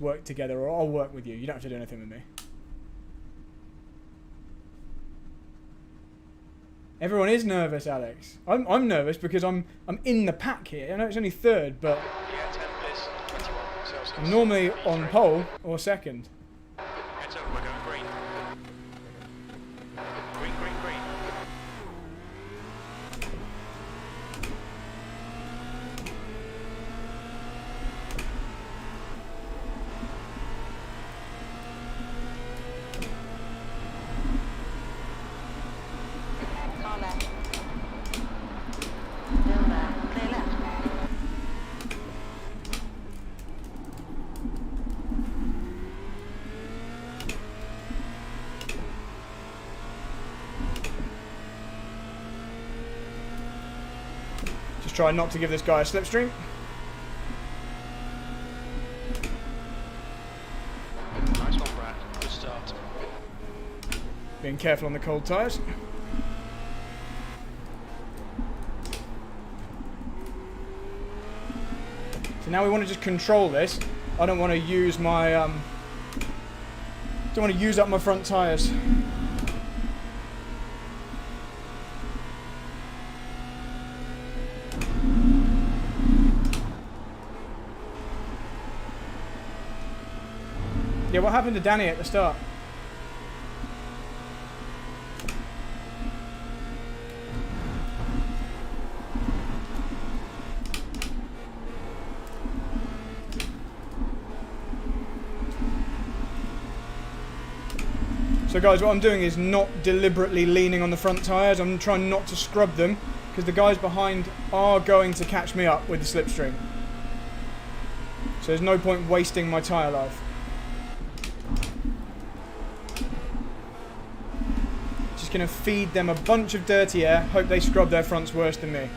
work together, or I'll work with you. You don't have to do anything with me. Everyone is nervous, Alex. I'm nervous because I'm in the pack here. I know it's only third, but I'm normally on pole or second. Heads over, we're going green. Green, green, green. Car left. Still there. Clear left. Just try not to give this guy a slipstream. Nice one, Brad. Good start. Being careful on the cold tyres. So now we want to just control this. I don't want to use my don't want to use up my front tyres. Yeah, what happened to Danny at the start? So guys, what I'm doing is not deliberately leaning on the front tyres. I'm trying not to scrub them because the guys behind are going to catch me up with the slipstream. So there's no point wasting my tyre life. Just going to feed them a bunch of dirty air, hope they scrub their fronts worse than me.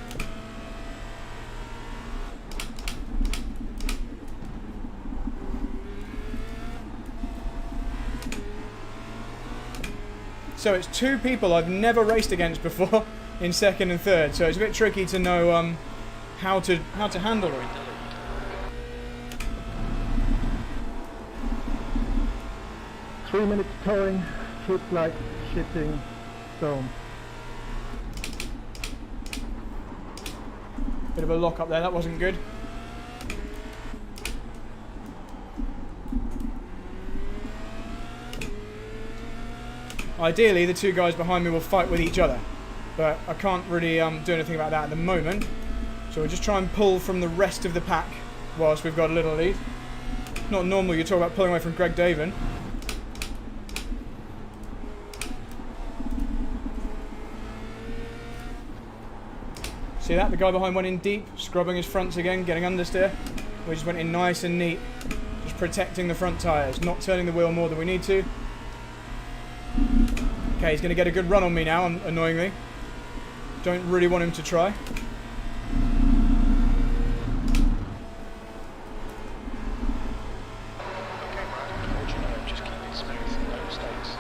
So it's two people I've never raced against before in second and third, so it's a bit tricky to know how to handle it. 3 minutes towing, shit like shitting stone. Bit of a lock up there, that wasn't good. Ideally, the two guys behind me will fight with each other, but I can't really do anything about that at the moment. So we'll just try and pull from the rest of the pack whilst we've got a little lead. Not normal, you talk about pulling away from Greg Davin. See that? The guy behind went in deep, scrubbing his fronts again, getting understeer. We just went in nice and neat, just protecting the front tyres, not turning the wheel more than we need to. Okay, he's going to get a good run on me now, annoyingly. Don't really want him to try. Okay, Brad. Hold your nerve. Just keep it smooth. No mistakes.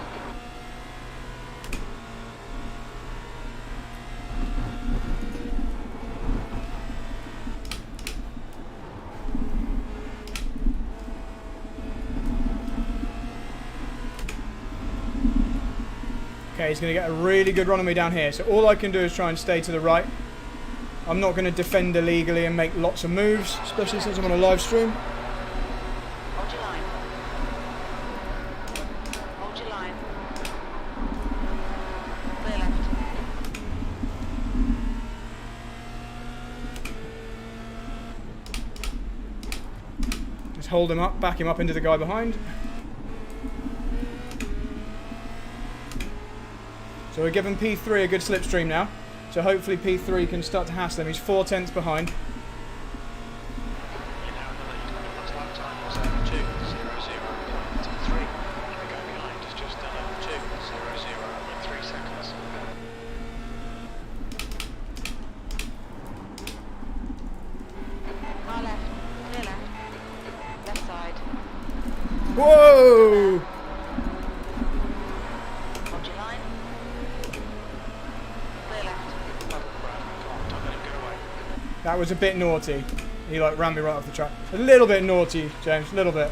Okay, he's going to get a really good run on me down here. So all I can do is try and stay to the right. I'm not going to defend illegally and make lots of moves, especially since I'm on a live stream. Hold your line. Hold your line. Clear left. Just hold him up, back him up into the guy behind. So we're giving P3 a good slipstream now. So hopefully P3 can start to hassle him. He's 4 tenths behind. You're now in the lead. Your last lap time was 2:00.23. Keep it going behind. It's just done 2:00.3 seconds. Car left. Clear left. Left side. Whoa! Hold your line. Clear left. Brad, come on, don't let him get away. That was a bit naughty. He like ran me right off the track. A little bit naughty, James. A little bit.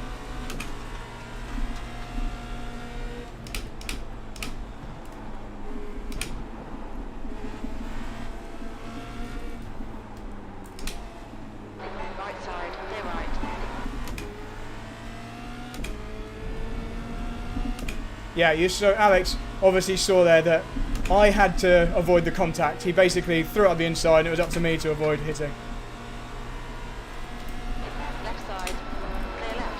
Yeah, so Alex obviously saw there that I had to avoid the contact. He basically threw it up the inside and it was up to me to avoid hitting. Left side. Clear left.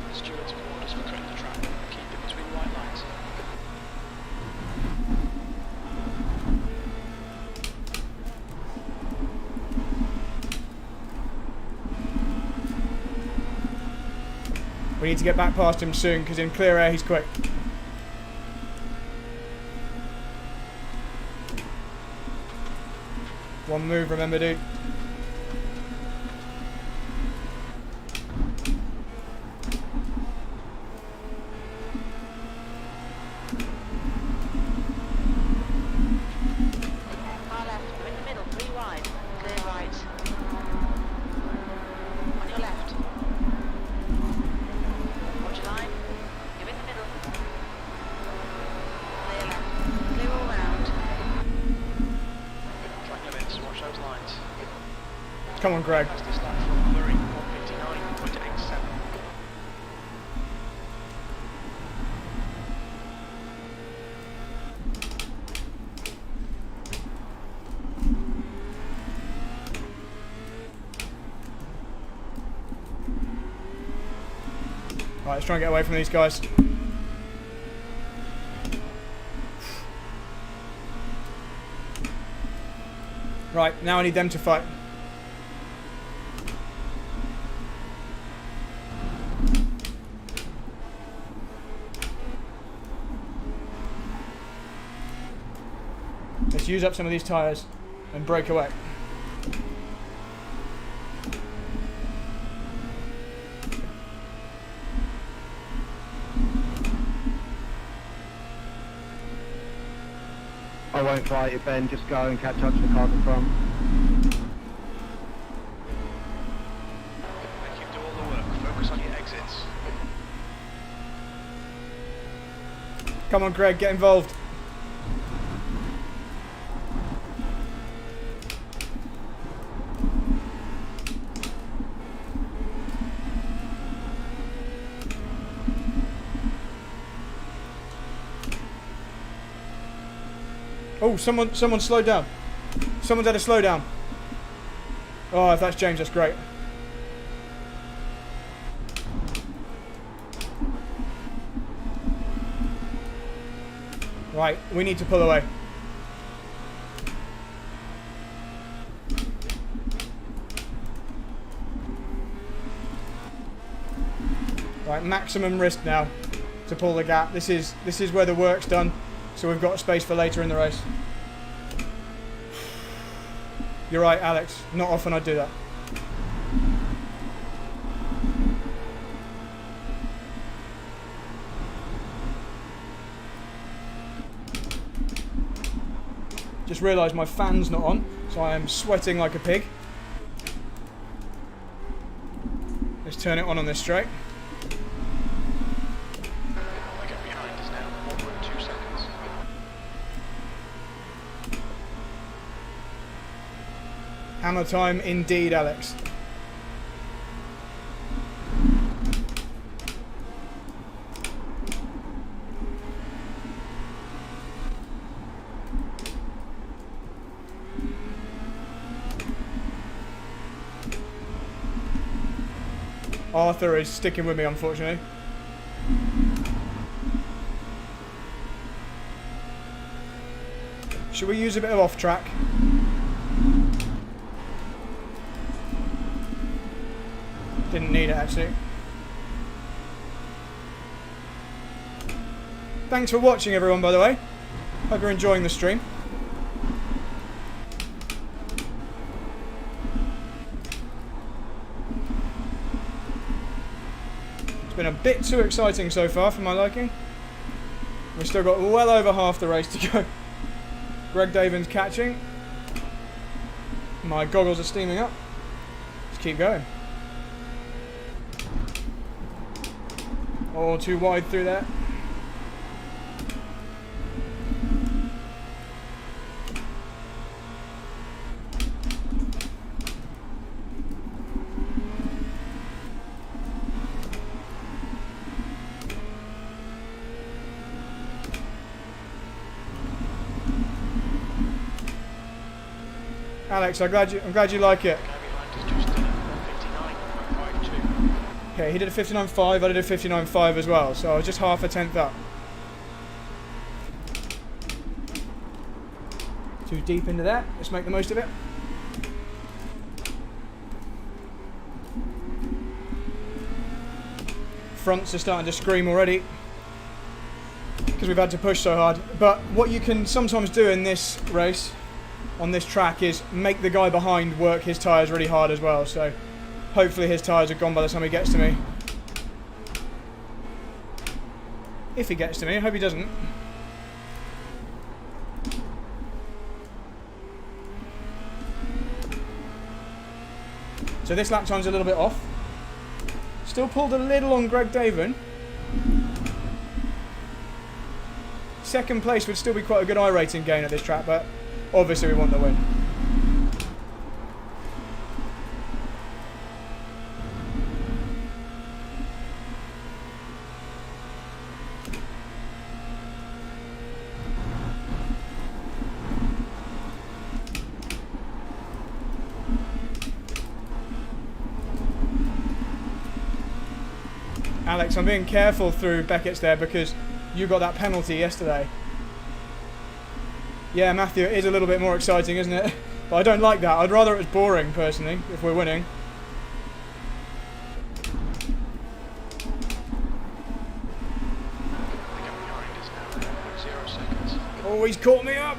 The stewards have orders for cutting the track. Keep it between white lines. We need to get back past him soon because in clear air he's quick. One move, remember, dude. Far left. You're in the middle. 3 wide. Clear right. On your left. Hold your line. You're in the middle. Clear left. Clear all round. Track limits, watch those lines. Come on, Greg. As this line from Murray, 159.87. Right, let's try and get away from these guys. Right, now I need them to fight. Let's use up some of these tyres and break away. I won't fight it, Ben. Just go and catch up to the cars in front. Make him do all the work. Focus on your exits. Come on, Greg, get involved. Oh, someone slowed down. Someone's had a slow down. Oh, if that's James, that's great. Right, we need to pull away. Right, maximum risk now to pull the gap. This is where the work's done. So we've got space for later in the race. You're right, Alex. Not often I do that. Just realised my fan's not on, so I am sweating like a pig. Let's turn it on this straight. The gap behind is now 1.2 seconds. Hammer time indeed, Alex. Arthur is sticking with me, unfortunately. Should we use a bit of off track? Didn't need it, actually. Thanks for watching, everyone, by the way. Hope you're enjoying the stream. It's been a bit too exciting so far for my liking. We've still got well over half the race to go. Greg Davin's catching. My goggles are steaming up. Let's keep going. Oh, too wide through there. Alex, I'm glad you like it. The guy behind has just done a 59.52. Okay, he did a 59.5, I did a 59.5 as well, so I was just half a tenth up. Too deep into that, let's make the most of it. Fronts are starting to scream already because we've had to push so hard. But what you can sometimes do in this race, on this track, is make the guy behind work his tyres really hard as well. So hopefully his tyres are gone by the time he gets to me. If he gets to me, I hope he doesn't. So this lap time's a little bit off. Still pulled a little on Greg Davin. Second place would still be quite a good iRacing gain at this track, but obviously we want the win. Alex, I'm being careful through Beckett's there because you got that penalty yesterday. Yeah, Matthew, it is a little bit more exciting, isn't it? But I don't like that. I'd rather it was boring, personally, if we're winning. The guy behind is now 1.0 seconds. Oh, he's caught me up!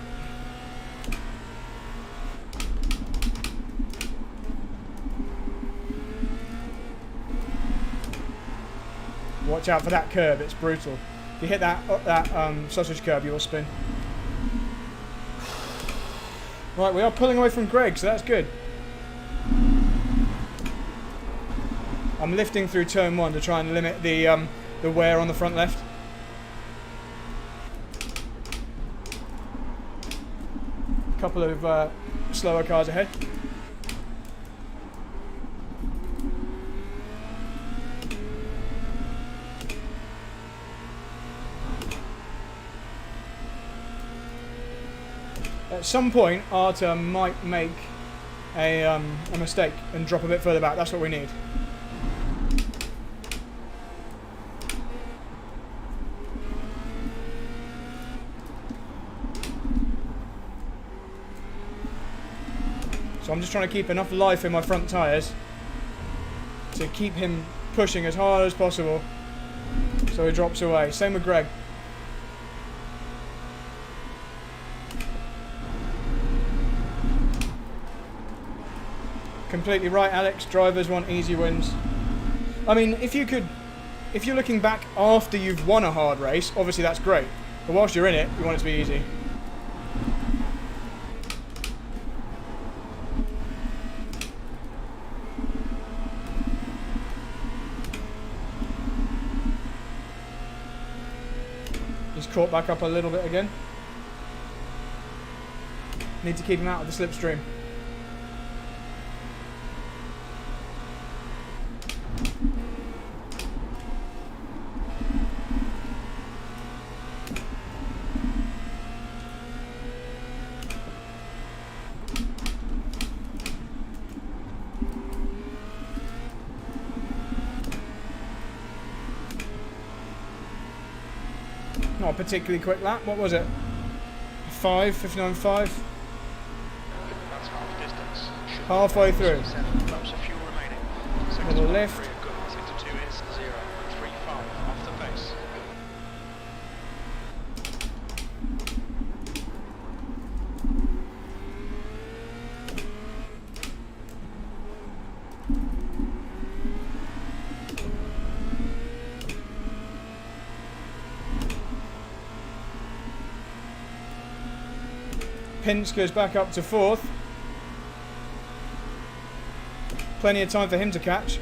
Watch out for that curb, it's brutal. If you hit that sausage curb, you will spin. Right, we are pulling away from Greg, so that's good. I'm lifting through turn 1 to try and limit the wear on the front left. A couple of slower cars ahead. At some point, Arta might make a mistake and drop a bit further back. That's what we need. So I'm just trying to keep enough life in my front tyres to keep him pushing as hard as possible so he drops away. Same with Greg. Completely right, Alex. Drivers want easy wins. I mean, if you're looking back after you've won a hard race, obviously that's great. But whilst you're in it, you want it to be easy. He's caught back up a little bit again. Need to keep him out of the slipstream. Not a particularly quick lap. What was it? 59.5? That's half distance. Halfway through. 7 laps of fuel remaining. Sector Little 1, lift. 3 are good. Sector 2 is 0.35 off the pace. Pinska's back up to 4th. Plenty of time for him to catch.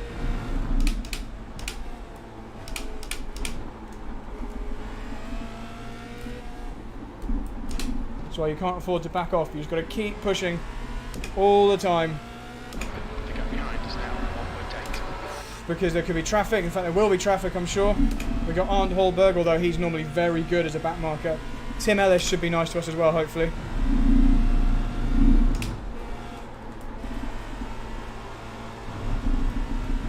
That's why you can't afford to back off. You've just got to keep pushing all the time. The gap behind is now 1.8. Because there could be traffic. In fact, there will be traffic, I'm sure. We've got Arndt Holberg, although he's normally very good as a back marker. Tim Ellis should be nice to us as well, hopefully.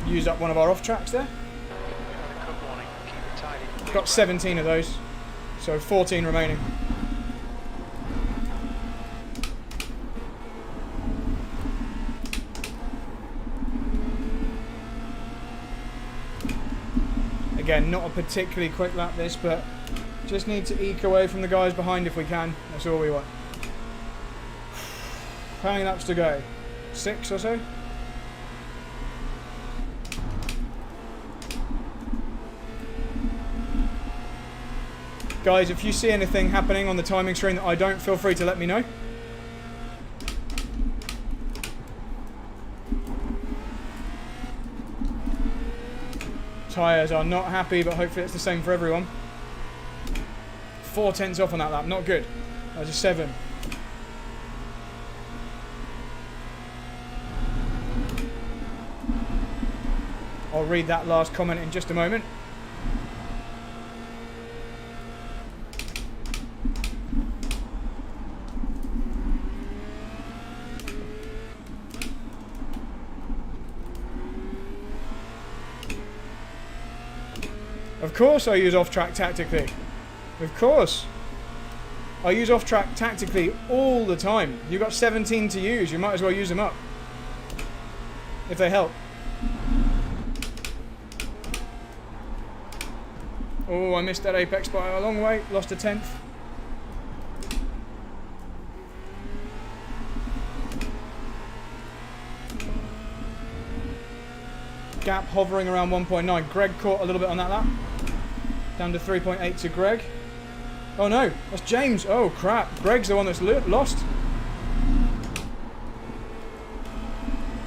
used up one of our off tracks there. We've had a cut warning. Keep it tidy. Got 17 of those, so 14 remaining. Again, not a particularly quick lap this, but just need to eke away from the guys behind if we can. That's all we want. How many laps to go? 6 or so? Guys, if you see anything happening on the timing screen that I don't, feel free to let me know. Tyres are not happy, but hopefully it's the same for everyone. 4 tenths off on that lap, not good. That was a 7. I'll read that last comment in just a moment. Of course I use off-track tactically. Of course. I use off-track tactically all the time. You've got 17 to use. You might as well use them up. If they help. Oh, I missed that apex by a long way. Lost a 10th. Gap hovering around 1.9. Greg caught a little bit on that lap. Down to 3.8 to Greg. Oh no, that's James. Oh crap, Greg's the one that's lost.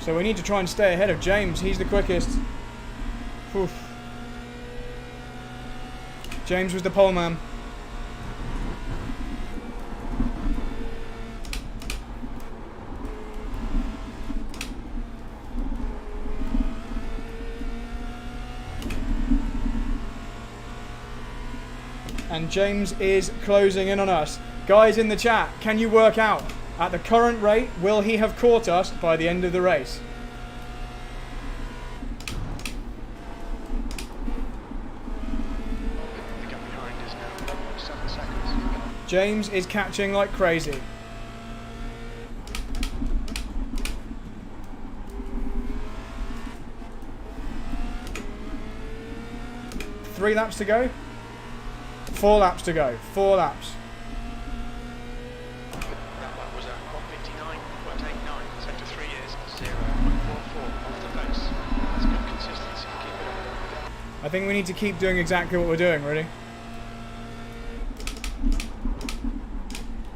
So we need to try and stay ahead of James. He's the quickest. Oof. James was the pole man. And James is closing in on us. Guys in the chat, can you work out, at the current rate, will he have caught us by the end of the race? The gap behind is now 7 seconds. James is catching like crazy. Three laps to go. 4 laps to go. 4 laps. That lap was at 1:59.89. Sector 3 is 0.44 off the pace. That's good consistency. Keep it up. I think we need to keep doing exactly what we're doing, really.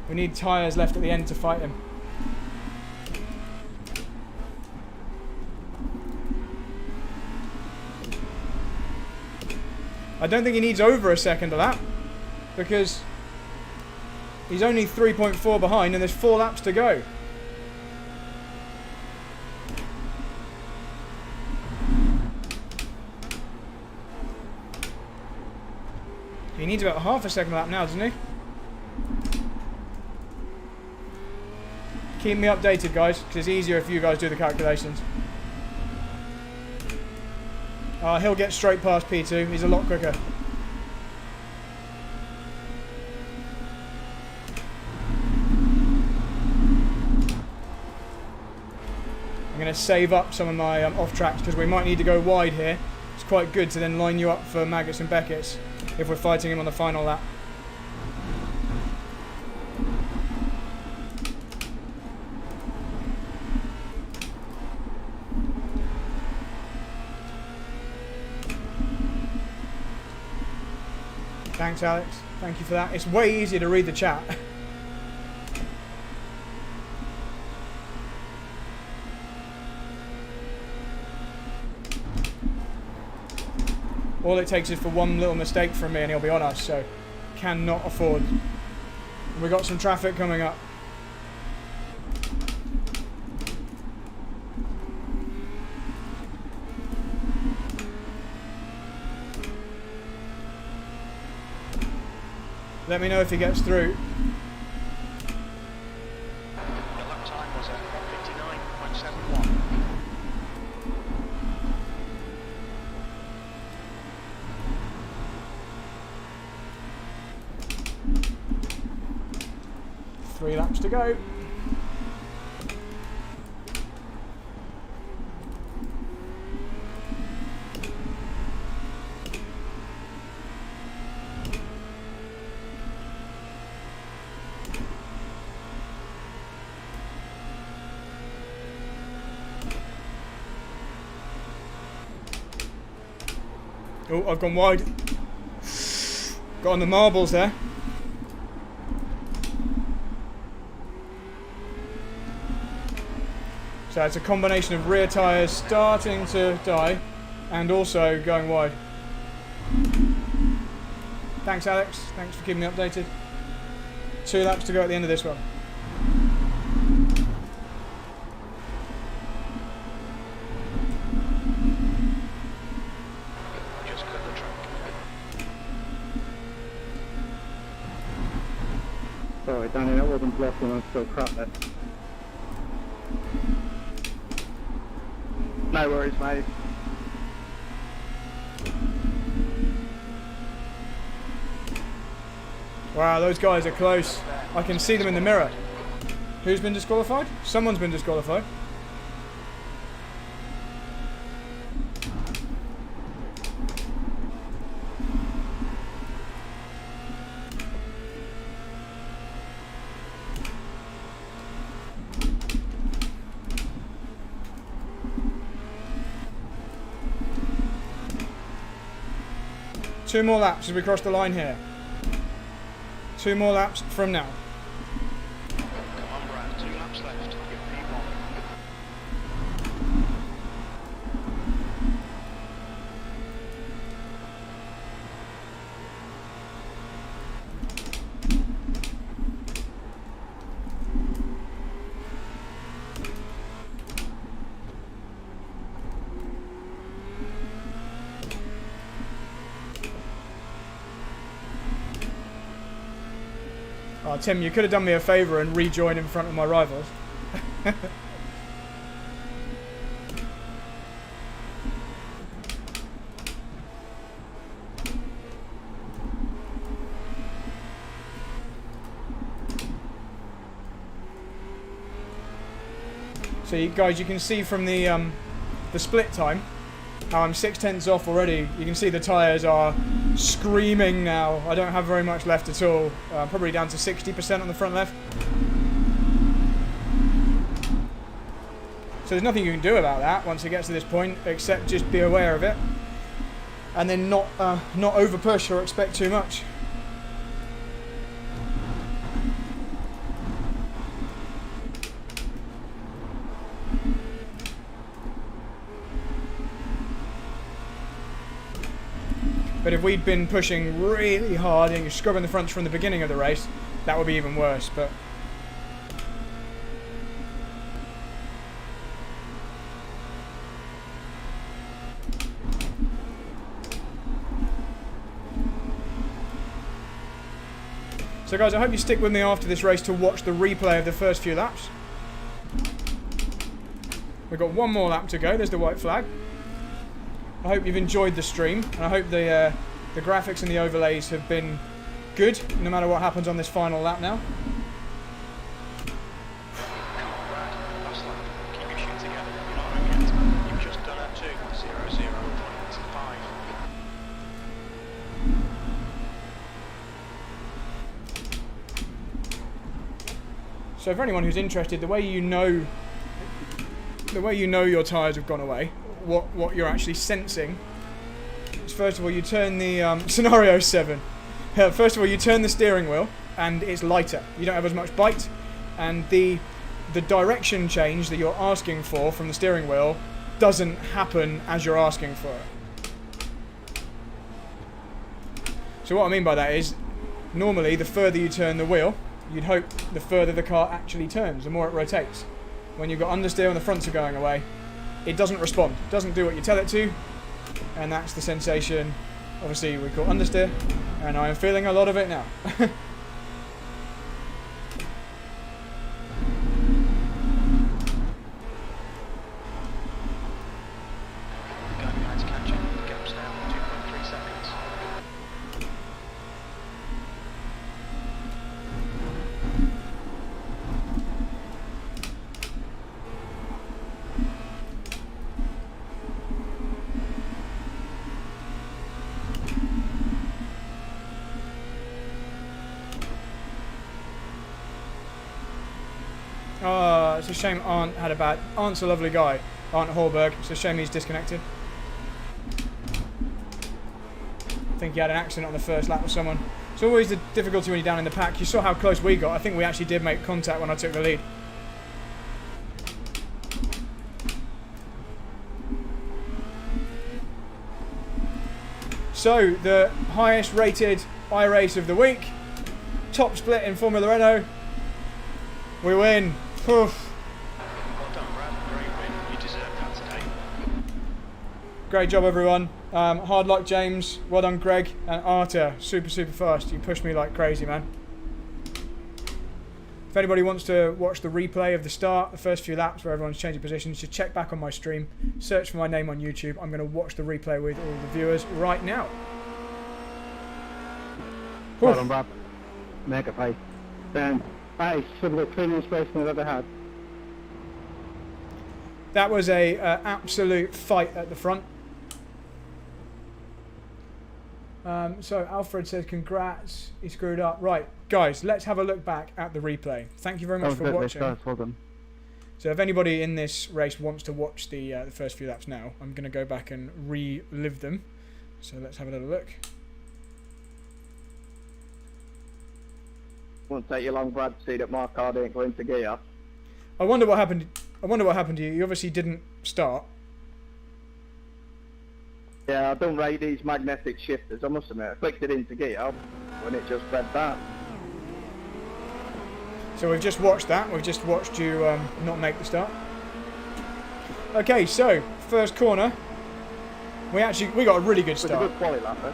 We need tyres left at the end to fight him. I don't think he needs over a second of that, because he's only 3.4 behind and there's 4 laps to go. He needs about half a second lap now, doesn't he? Keep me updated, guys, because it's easier if you guys do the calculations. He'll get straight past P2. He's a lot quicker. I'm going to save up some of my off tracks because we might need to go wide here. It's quite good to then line you up for Maggots and Beckett's if we're fighting him on the final lap. Thanks, Alex. Thank you for that. It's way easier to read the chat. All it takes is for one little mistake from me and he'll be on us, so cannot afford. We've got some traffic coming up. Let me know if he gets through. The lap time was at 1:59.71. 3 laps to go. Oh, I've gone wide. Got on the marbles there. So it's a combination of rear tyres starting to die and also going wide. Thanks, Alex. Thanks for keeping me updated. 2 laps to go at the end of this one. Just cut the track. Sorry, Danny, that wasn't blocking, I'm still crap there. No worries, mate. Wow, those guys are close. I can see them in the mirror. Who's been disqualified? Someone's been disqualified. Two more laps as we cross the line here. 2 more laps from now. Come on, Brad, 2 laps left. You're P1. Oh, Tim, you could have done me a favour and rejoined in front of my rivals. So, you guys, you can see from the split time how I'm 6/10 off already. You can see the tyres are screaming now. I don't have very much left at all. Probably down to 60% on the front left. So there's nothing you can do about that once it gets to this point, except just be aware of it, and then not over push or expect too much. But if we'd been pushing really hard and scrubbing the fronts from the beginning of the race, that would be even worse. But so guys, I hope you stick with me after this race to watch the replay of the first few laps. We've got 1 more lap to go. There's the white flag. I hope you've enjoyed the stream, and I hope the graphics and the overlays have been good, no matter what happens on this final lap now. Come on, Brad. Last lap. Keep your shit together. You're not home yet. You've just done a 2:00.5. So for anyone who's interested, the way you know your tyres have gone away, what you're actually sensing is, first of all, you turn the scenario 7. First of all, you turn the steering wheel and it's lighter. You don't have as much bite, and the direction change that you're asking for from the steering wheel doesn't happen as you're asking for it. So what I mean by that is, normally the further you turn the wheel, you'd hope the further the car actually turns, the more it rotates. When you've got understeer and the fronts are going away, it doesn't respond. It doesn't do what you tell it to, and that's the sensation, obviously, we call understeer, and I am feeling a lot of it now. Going behind to catch it. The gap's now 2.3 seconds. It's a shame Arndt's a lovely guy. Arndt Holberg. It's a shame he's disconnected. I think he had an accident on the first lap with someone. It's always the difficulty when you're down in the pack. You saw how close we got. I think we actually did make contact when I took the lead. So, the highest rated iRace of the week. Top split in Formula Renault. We win. Oof. Well done, Brad. Great win. You deserve that today. Great job, everyone. Hard luck, James. Well done, Greg. And Arta. Super, super fast. You pushed me like crazy, man. If anybody wants to watch the replay of the start, the first few laps where everyone's changing positions, just check back on my stream. Search for my name on YouTube. I'm going to watch the replay with all the viewers right now. Well done, Bob. Mega pace. Then, that is some of the cleanest racing I've ever had. That was a absolute fight at the front. So Alfred says congrats, he screwed up. Right, guys, let's have a look back at the replay. Thank you very much for watching. Well done. So if anybody in this race wants to watch the first few laps now, I'm going to go back and relive them. So let's have a little look. Won't take you long, Brad, to see that my car didn't go into gear. I wonder what happened. I wonder what happened to you. You obviously didn't start. Yeah, I don't rate these magnetic shifters, I must admit. I clicked it into gear when it just read that. So we've just watched that. We've just watched you not make the start. Okay, so first corner. We got a really good It was a start. good quality lap, eh?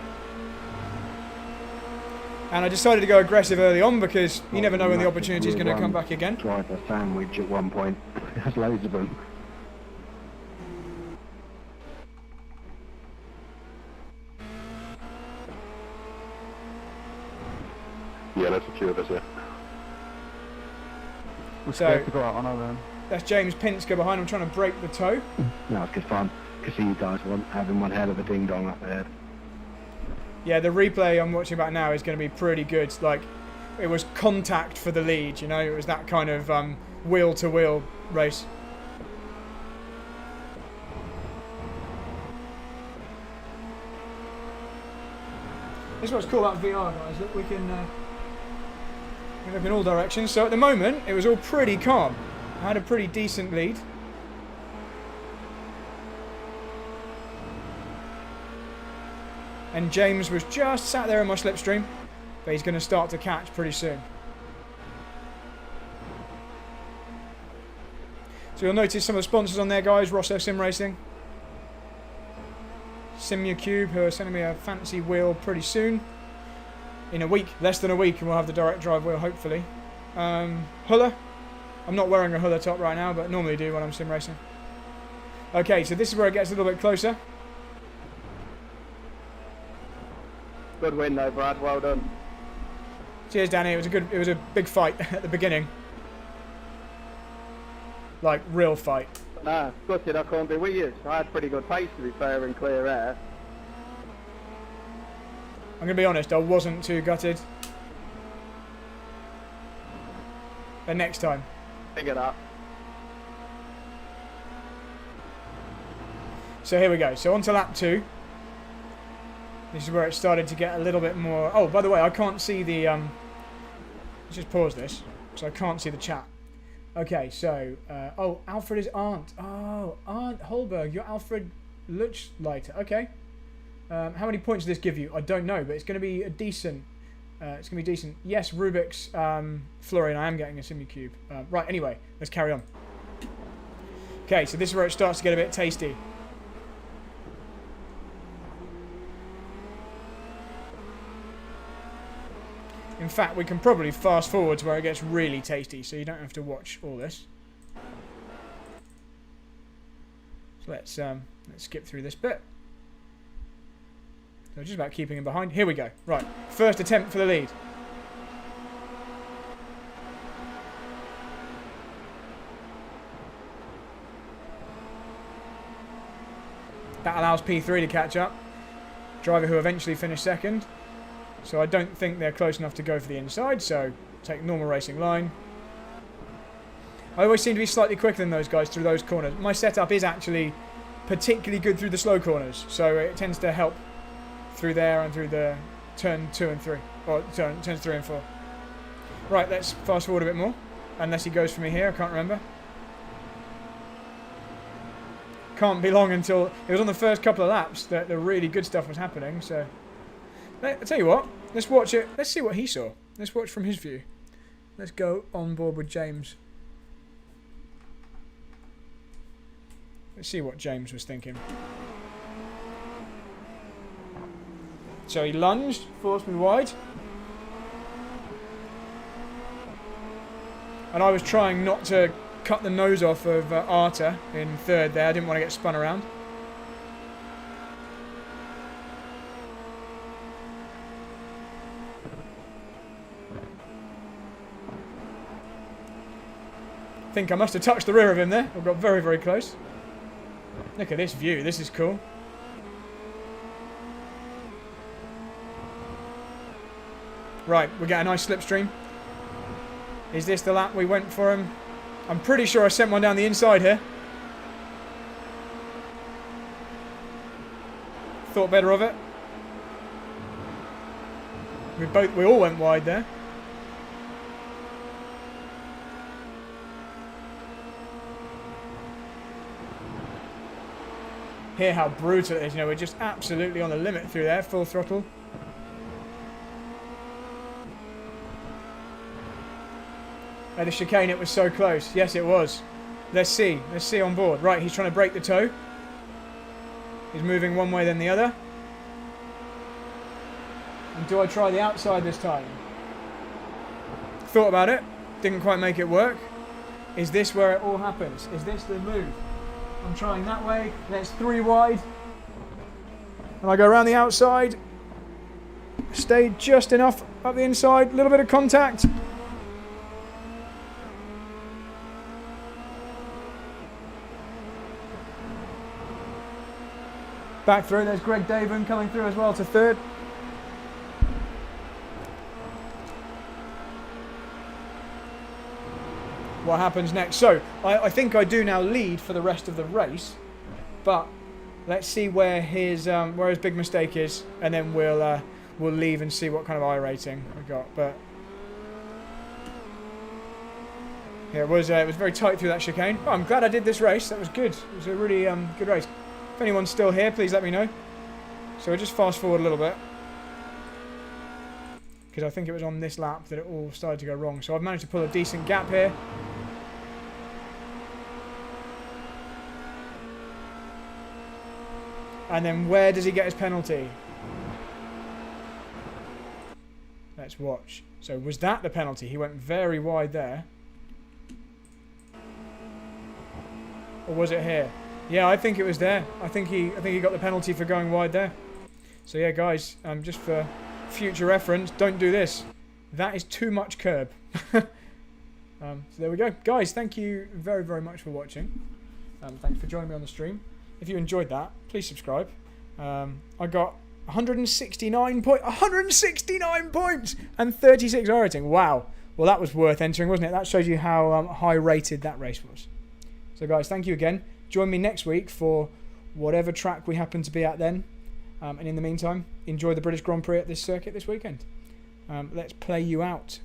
And I decided to go aggressive early on because you never know when the opportunity is going to come back again. Driver sandwich at one point. There's loads of them. Yeah, that's a few of us, yeah. We're So- scared to go out on our own. That's James Pinsker behind. I'm trying to break the toe. No, it's good fun. Because you guys want having one hell of a ding dong up ahead. Yeah, the replay I'm watching about now is going to be pretty good. Like, it was contact for the lead, you know? It was that kind of wheel-to-wheel race. This is what's cool about VR, guys. Look, we can look in all directions. So at the moment, it was all pretty calm. I had a pretty decent lead. And James was just sat there in my slipstream, but he's going to start to catch pretty soon. So you'll notice some of the sponsors on there, guys. Rosso Sim Racing, SimuCube, who are sending me a fancy wheel pretty soon. In a week, less than a week, and we'll have the direct drive wheel, hopefully. Huller. I'm not wearing a Huller top right now, but normally do when I'm sim racing. Okay, so this is where it gets a little bit closer. Good win though, Brad. Well done. Cheers, Danny. It was a big fight at the beginning. Like, real fight. Nah, gutted I can't be with you. I had pretty good pace, to be fair, in clear air. I'm going to be honest, I wasn't too gutted. But next time. Figure that. So here we go. So on to lap 2. This is where it started to get a little bit more... Oh, by the way, I can't see the... Let's just pause this, because I can't see the chat. Okay, so... oh, Alfred is Arndt. Oh, Arndt Holberg. You're Alfred Luchleiter. Okay. How many points does this give you? I don't know, but it's going to be a decent... it's going to be decent. Yes, Rubik's Florian, I am getting a SimuCube. Right, anyway, let's carry on. Okay, so this is where it starts to get a bit tasty. In fact, we can probably fast forward to where it gets really tasty, so you don't have to watch all this. So let's skip through this bit. So just about keeping him behind. Here we go. Right, first attempt for the lead. That allows P3 to catch up. Driver who eventually finished second. So I don't think they're close enough to go for the inside, so take normal racing line. I always seem to be slightly quicker than those guys through those corners. My setup is actually particularly good through the slow corners, so it tends to help through there and through the turn 2 and 3, or turns 3 and 4. Right, let's fast forward a bit more, unless he goes for me here, I can't remember. Can't be long until... It was on the first couple of laps that the really good stuff was happening, so... I'll tell you what, let's watch it. Let's see what he saw. Let's watch from his view. Let's go on board with James. Let's see what James was thinking. So he lunged, forced me wide. And I was trying not to cut the nose off of Arta in third there. I didn't want to get spun around. I think I must have touched the rear of him there. I got very, very close. Look at this view. This is cool. Right, we get a nice slipstream. Is this the lap we went for him? I'm pretty sure I sent one down the inside here. Thought better of it. We all went wide there. Hear how brutal it is. You know, we're just absolutely on the limit through there, full throttle. At the chicane, it was so close. Yes, it was. Let's see. Let's see on board. Right, he's trying to break the toe. He's moving one way then the other. And do I try the outside this time? Thought about it. Didn't quite make it work. Is this where it all happens? Is this the move? I'm trying that way. That's 3 wide. And I go around the outside. Stay just enough up the inside. A little bit of contact. Back through. There's Greg Davin coming through as well to third. What happens next? So I think I do now lead for the rest of the race, but let's see where his big mistake is, and then we'll leave and see what kind of iRacing we got. But yeah, it was very tight through that chicane. Oh, I'm glad I did this race. That was good. It was a really good race. If anyone's still here, please let me know. So we'll just fast forward a little bit, because I think it was on this lap that it all started to go wrong. So I've managed to pull a decent gap here. And then where does he get his penalty? Let's watch. So was that the penalty? He went very wide there. Or was it here? Yeah, I think it was there. I think he got the penalty for going wide there. So yeah, guys, just for future reference, don't do this. That is too much curb. So there we go. Guys, thank you very, very much for watching. Thanks for joining me on the stream. If you enjoyed that, please subscribe. I got 169 points and 36 rating. Wow. Well, that was worth entering, wasn't it? That shows you how high rated that race was. So guys, thank you again. Join me next week for whatever track we happen to be at then. And in the meantime, enjoy the British Grand Prix at this circuit this weekend. Let's play you out.